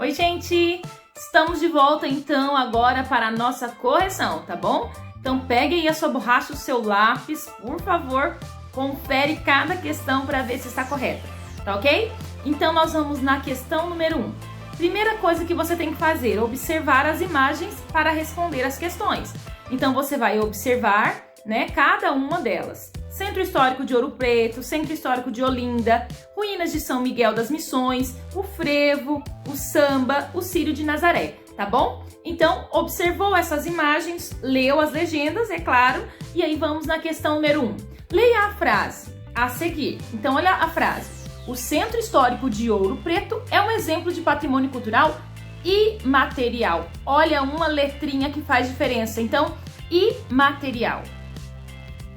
Oi, gente! Estamos de volta, então, agora para a nossa correção, tá bom? Então, pegue aí a sua borracha, o seu lápis, por favor, confere cada questão para ver se está correta, tá ok? Então, nós vamos na questão número 1. Primeira coisa que você tem que fazer, observar as imagens para responder as questões. Então, você vai observar, né, cada uma delas. Centro Histórico de Ouro Preto, Centro Histórico de Olinda, Ruínas de São Miguel das Missões, o Frevo, o Samba, o Círio de Nazaré, tá bom? Então, observou essas imagens, leu as legendas, é claro, e aí vamos na questão número 1. Leia a frase a seguir. Então, olha a frase. O Centro Histórico de Ouro Preto é um exemplo de patrimônio cultural imaterial. Olha uma letrinha que faz diferença. Então, imaterial.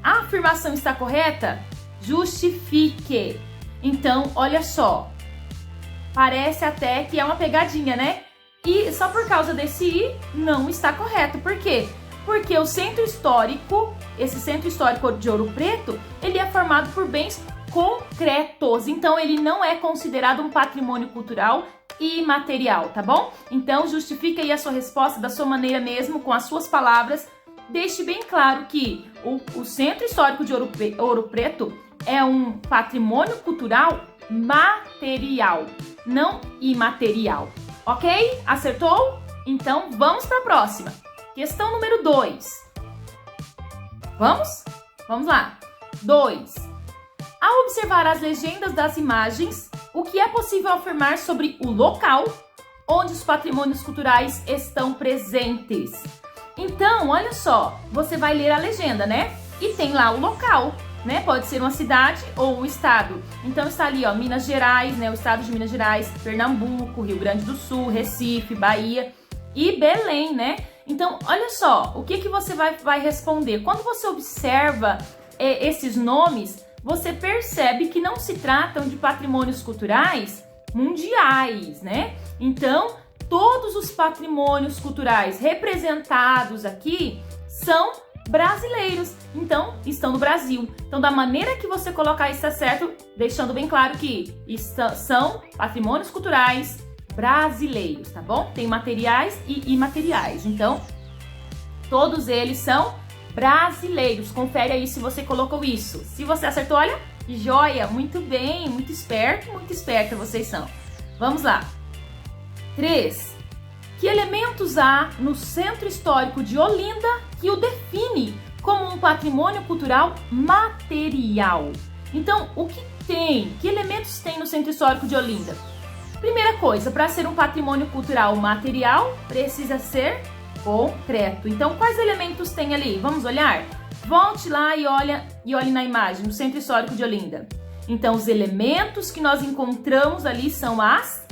A afirmação está correta? Justifique. Então, olha só. Parece até que é uma pegadinha, né? E só por causa desse i, não está correto. Por quê? Porque o centro histórico, esse Centro Histórico de Ouro Preto, ele é formado por bens concretos. Então, ele não é considerado um patrimônio cultural imaterial, tá bom? Então, justifique aí a sua resposta da sua maneira mesmo, com as suas palavras. Deixe bem claro que o Centro Histórico de Ouro Preto é um patrimônio cultural material, não imaterial. Ok? Acertou? Então, vamos para a próxima. Questão número 2. Vamos? Vamos lá. 2. Ao observar as legendas das imagens, o que é possível afirmar sobre o local onde os patrimônios culturais estão presentes? Então, olha só, você vai ler a legenda, né? E tem lá o local, né? Pode ser uma cidade ou um estado. Então está ali, ó, Minas Gerais, né? O estado de Minas Gerais, Pernambuco, Rio Grande do Sul, Recife, Bahia e Belém, né? Então, olha só, o que você vai responder? Quando você observa esses nomes, você percebe que não se tratam de patrimônios culturais mundiais, né? Então, todos os patrimônios culturais representados aqui são brasileiros, então estão no Brasil. Então, da maneira que você colocar isso, tá certo, deixando bem claro que são patrimônios culturais brasileiros, tá bom? Tem materiais e imateriais, então todos eles são brasileiros. Confere aí se você colocou isso. Se você acertou, olha, joia, muito bem, muito esperto, muito esperta vocês são. Vamos lá. 3. Que elementos há no Centro Histórico de Olinda que o define como um patrimônio cultural material? Então, o que tem? Que elementos tem no Centro Histórico de Olinda? Primeira coisa, para ser um patrimônio cultural material, precisa ser concreto. Então, quais elementos tem ali? Vamos olhar? Volte lá e olhe na imagem, no Centro Histórico de Olinda. Então, os elementos que nós encontramos ali são as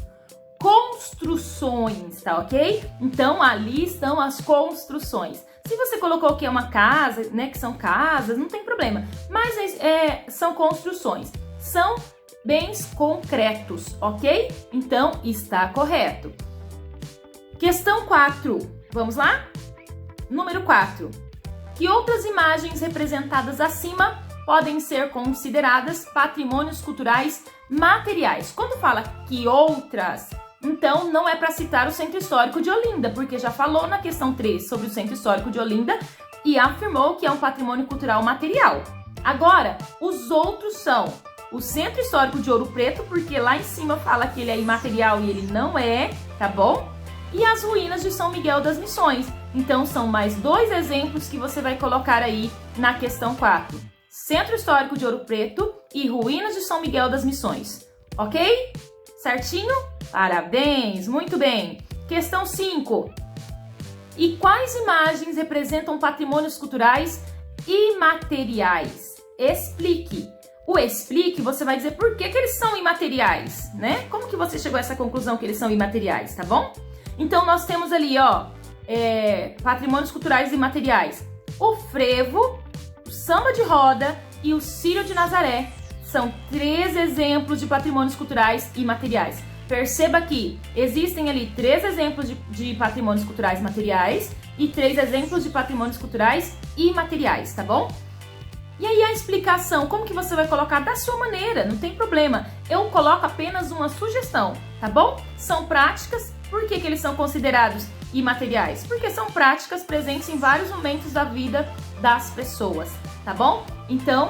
construções, tá ok? Então, ali estão as construções. Se você colocou que é uma casa, né, que são casas, não tem problema. Mas são construções, são bens concretos, ok? Então, está correto. Questão 4, vamos lá? Número 4. Que outras imagens representadas acima podem ser consideradas patrimônios culturais materiais? Quando fala que outras, então não é para citar o Centro Histórico de Olinda, porque já falou na questão 3 sobre o Centro Histórico de Olinda e afirmou que é um patrimônio cultural material. Agora, os outros são o Centro Histórico de Ouro Preto, porque lá em cima fala que ele é imaterial e ele não é, tá bom? E as Ruínas de São Miguel das Missões. Então, são mais 2 exemplos que você vai colocar aí na questão 4. Centro Histórico de Ouro Preto e Ruínas de São Miguel das Missões. Ok? Certinho? Parabéns! Muito bem! Questão 5. E quais imagens representam patrimônios culturais imateriais? Explique. O explique, você vai dizer por que eles são imateriais, né? Como que você chegou a essa conclusão que eles são imateriais, tá bom? Então, nós temos ali, ó, patrimônios culturais imateriais. O frevo, o samba de roda e o Círio de Nazaré são 3 exemplos de patrimônios culturais imateriais. Perceba que existem ali 3 exemplos de patrimônios culturais materiais e 3 exemplos de patrimônios culturais imateriais, tá bom? E aí a explicação, como que você vai colocar da sua maneira, não tem problema. Eu coloco apenas uma sugestão, tá bom? São práticas Por que eles são considerados imateriais? Porque são práticas presentes em vários momentos da vida das pessoas, tá bom? Então,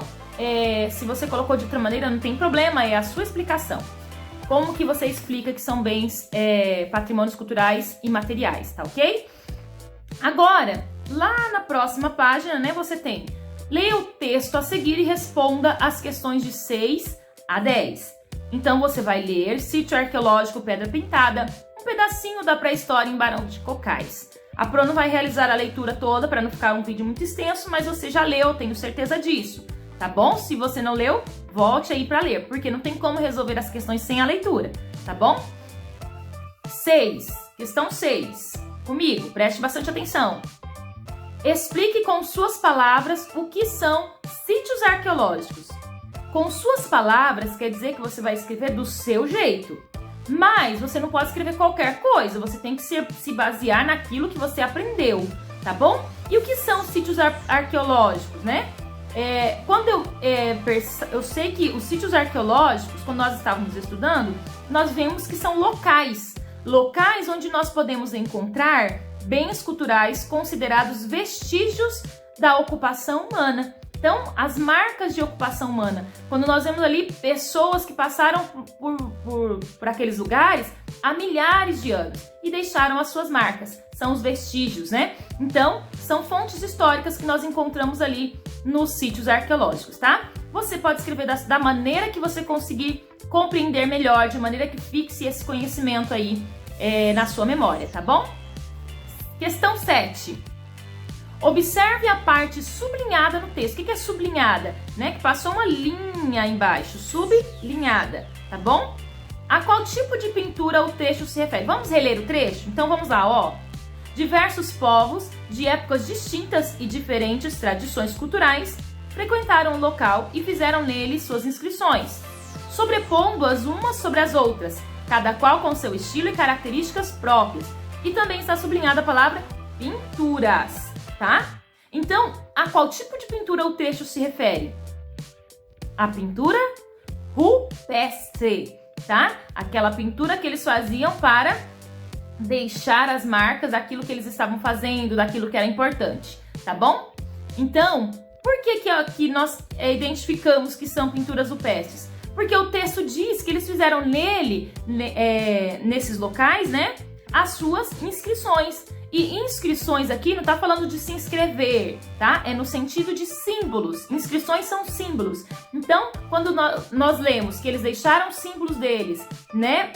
se você colocou de outra maneira, não tem problema, é a sua explicação. Como que você explica que são bens, patrimônios culturais imateriais, tá ok? Agora, lá na próxima página, né, você tem: leia o texto a seguir e responda as questões de 6 a 10. Então, você vai ler Sítio Arqueológico Pedra Pintada, um pedacinho da pré-história em Barão de Cocais. A Pro não vai realizar a leitura toda para não ficar um vídeo muito extenso, mas você já leu, tenho certeza disso, tá bom? Se você não leu, volte aí para ler, porque não tem como resolver as questões sem a leitura, tá bom? 6. Questão 6. Comigo, preste bastante atenção. Explique com suas palavras o que são sítios arqueológicos. Com suas palavras quer dizer que você vai escrever do seu jeito. Mas você não pode escrever qualquer coisa, você tem que se basear naquilo que você aprendeu, tá bom? E o que são sítios arqueológicos, né? Quando eu sei que os sítios arqueológicos, quando nós estávamos estudando, nós vemos que são locais onde nós podemos encontrar bens culturais considerados vestígios da ocupação humana. Então, as marcas de ocupação humana, quando nós vemos ali pessoas que passaram por aqueles lugares há milhares de anos e deixaram as suas marcas, são os vestígios, né? Então, são fontes históricas que nós encontramos ali nos sítios arqueológicos, tá? Você pode escrever da maneira que você conseguir compreender melhor, de maneira que fixe esse conhecimento aí na sua memória, tá bom? Questão 7. Observe a parte sublinhada no texto. O que é sublinhada? Né? Que passou uma linha embaixo, sublinhada, tá bom? A qual tipo de pintura o texto se refere? Vamos reler o trecho? Então vamos lá, ó. Diversos povos de épocas distintas e diferentes tradições culturais frequentaram o local e fizeram nele suas inscrições, sobrepondo-as umas sobre as outras, cada qual com seu estilo e características próprias. E também está sublinhada a palavra pinturas. Tá? Então, a qual tipo de pintura o texto se refere? A pintura rupestre, tá? Aquela pintura que eles faziam para deixar as marcas daquilo que eles estavam fazendo, daquilo que era importante, tá bom? Então, por que aqui nós identificamos que são pinturas rupestres? Porque o texto diz que eles fizeram nesses locais, né, as suas inscrições. E inscrições aqui não tá falando de se inscrever, tá? É no sentido de símbolos. Inscrições são símbolos. Então, quando nós lemos que eles deixaram símbolos deles, né,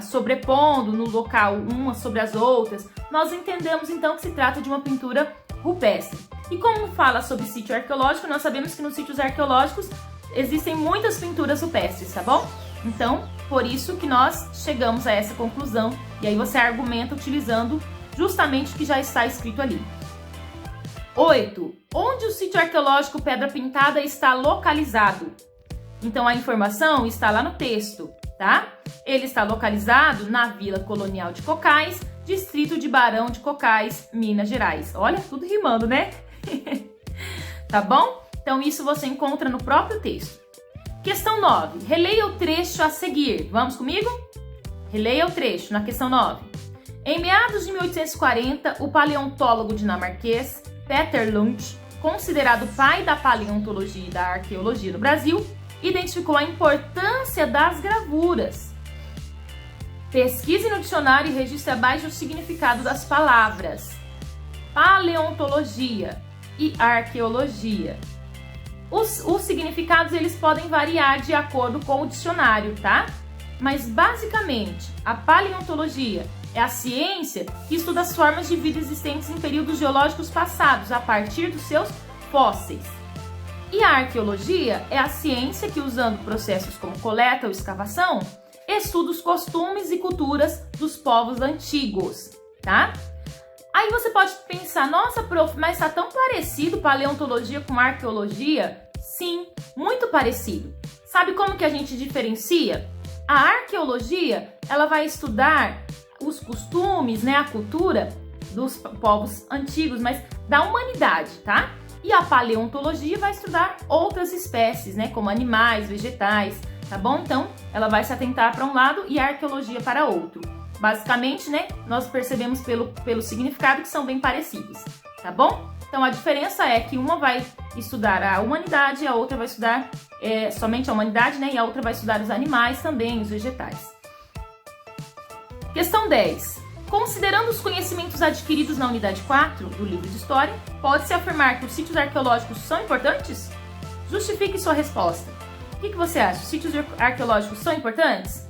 sobrepondo no local umas sobre as outras, nós entendemos então que se trata de uma pintura rupestre. E como fala sobre sítio arqueológico, nós sabemos que nos sítios arqueológicos existem muitas pinturas rupestres, tá bom? Então, por isso que nós chegamos a essa conclusão. E aí você argumenta utilizando justamente o que já está escrito ali. 8. Onde o sítio arqueológico Pedra Pintada está localizado? Então, a informação está lá no texto, tá? Ele está localizado na Vila Colonial de Cocais, distrito de Barão de Cocais, Minas Gerais. Olha, tudo rimando, né? Tá bom? Então, isso você encontra no próprio texto. Questão 9. Releia o trecho a seguir. Vamos comigo? Releia o trecho na questão 9. Em meados de 1840, o paleontólogo dinamarquês Peter Lund, considerado pai da paleontologia e da arqueologia no Brasil, identificou a importância das gravuras. Pesquise no dicionário e registre abaixo o significado das palavras paleontologia e arqueologia. Os significados eles podem variar de acordo com o dicionário, tá? Mas basicamente, a paleontologia é a ciência que estuda as formas de vida existentes em períodos geológicos passados, a partir dos seus fósseis. E a arqueologia é a ciência que, usando processos como coleta ou escavação, estuda os costumes e culturas dos povos antigos, tá? Aí você pode pensar, nossa, prof, mas tá tão parecido paleontologia com arqueologia? Sim, muito parecido. Sabe como que a gente diferencia? A arqueologia, ela vai estudar os costumes, né, a cultura dos povos antigos, mas da humanidade, tá? E a paleontologia vai estudar outras espécies, né, como animais, vegetais, tá bom? Então, ela vai se atentar para um lado e a arqueologia para outro. basicamente, né, nós percebemos pelo significado que são bem parecidos, tá bom? Então, a diferença é que uma vai estudar a humanidade, a outra vai estudar somente a humanidade, né? E a outra vai estudar os animais também, os vegetais. Questão 10. Considerando os conhecimentos adquiridos na unidade 4 do livro de História, pode-se afirmar que os sítios arqueológicos são importantes? Justifique sua resposta. O que você acha? Os sítios arqueológicos são importantes?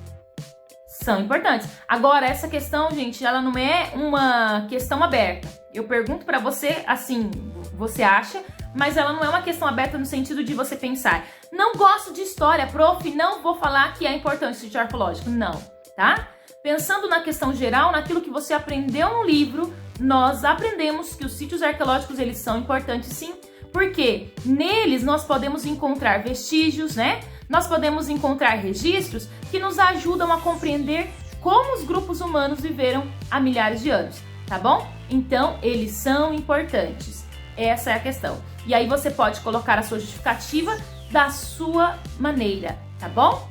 São importantes. Agora, essa questão, gente, ela não é uma questão aberta. Eu pergunto pra você, assim, você acha, mas ela não é uma questão aberta no sentido de você pensar, não gosto de história, prof, não vou falar que é importante o sítio arqueológico. Não, tá? Pensando na questão geral, naquilo que você aprendeu no livro, nós aprendemos que os sítios arqueológicos, eles são importantes sim, porque neles nós podemos encontrar vestígios, né? Nós podemos encontrar registros que nos ajudam a compreender como os grupos humanos viveram há milhares de anos, tá bom? Então, eles são importantes. Essa é a questão. E aí você pode colocar a sua justificativa da sua maneira, tá bom?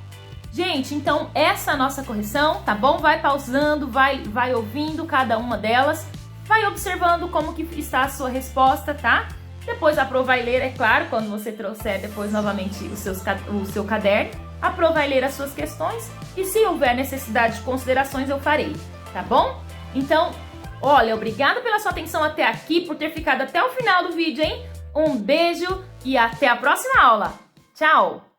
Gente, então essa é a nossa correção, tá bom? Vai pausando, vai ouvindo cada uma delas, vai observando como que está a sua resposta, tá? Depois a Pro vai ler, é claro, quando você trouxer depois novamente o seu caderno, a Pro vai ler as suas questões e se houver necessidade de considerações eu farei, tá bom? Então, olha, obrigada pela sua atenção até aqui, por ter ficado até o final do vídeo, hein? Um beijo e até a próxima aula. Tchau!